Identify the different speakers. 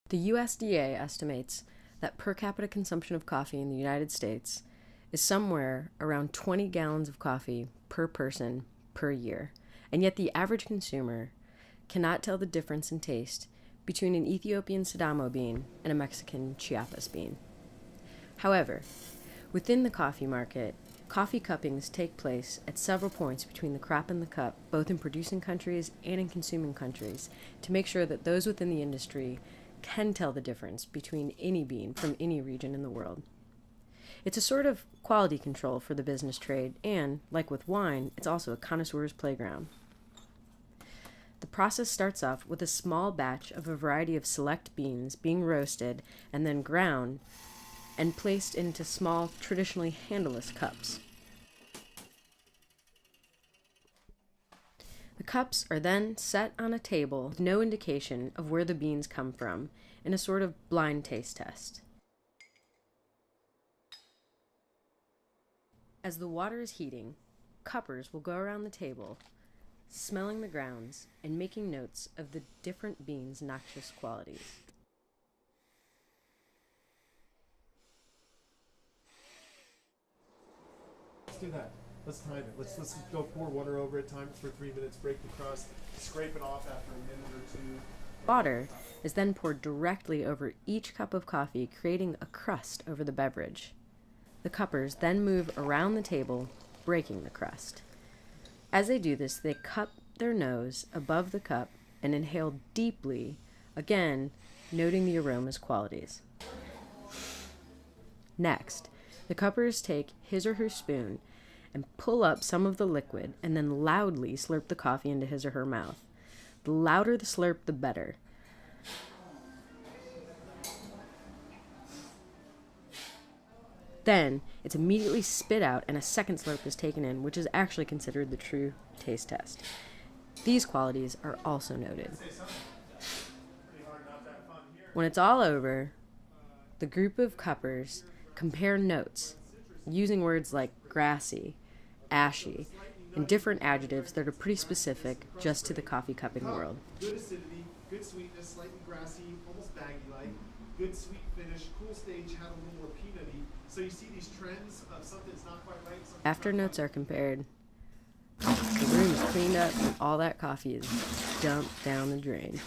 Speaker 1: The USDA estimates that per capita consumption of coffee in the United States is somewhere around 20 gallons of coffee per person per year, and yet the average consumer cannot tell the difference in taste between an Ethiopian Sidamo bean and a Mexican Chiapas bean. However, within the coffee market, coffee cuppings take place at several points between the crop and the cup, both in producing countries and in consuming countries, to make sure that those within the industry can tell the difference between any bean from any region in the world. It's a sort of quality control for the business trade, and, like with wine, it's also a connoisseur's playground. The process starts off with a small batch of a variety of select beans being roasted and then ground and placed into small, traditionally handleless cups. The cups are then set on a table with no indication of where the beans come from in a sort of blind taste test. As the water is heating, cuppers will go around the table, smelling the grounds and making notes of the different beans' noxious qualities.
Speaker 2: Let's do that. Let's time it. Let's go pour water over it, time it for 3 minutes, break the crust, scrape it off after a minute or two.
Speaker 1: Water is then poured directly over each cup of coffee, creating a crust over the beverage. The cuppers then move around the table, breaking the crust. As they do this, they cup their nose above the cup and inhale deeply, again noting the aroma's qualities. Next, the cuppers take his or her spoon and pull up some of the liquid and then loudly slurp the coffee into his or her mouth. The louder the slurp, the better. Then, it's immediately spit out and a second slurp is taken in, which is actually considered the true taste test. These qualities are also noted. When it's all over, the group of cuppers compare notes using words like grassy, ashy, and different adjectives that are pretty specific just to the coffee cupping world.
Speaker 2: Good acidity, good sweetness, slightly grassy, almost baggy-like. Good sweet finish, cool stage, had a little more peanutty. So you see these trends of something's not quite right.
Speaker 1: After notes are compared, the room is cleaned up and all that coffee is dumped down the drain.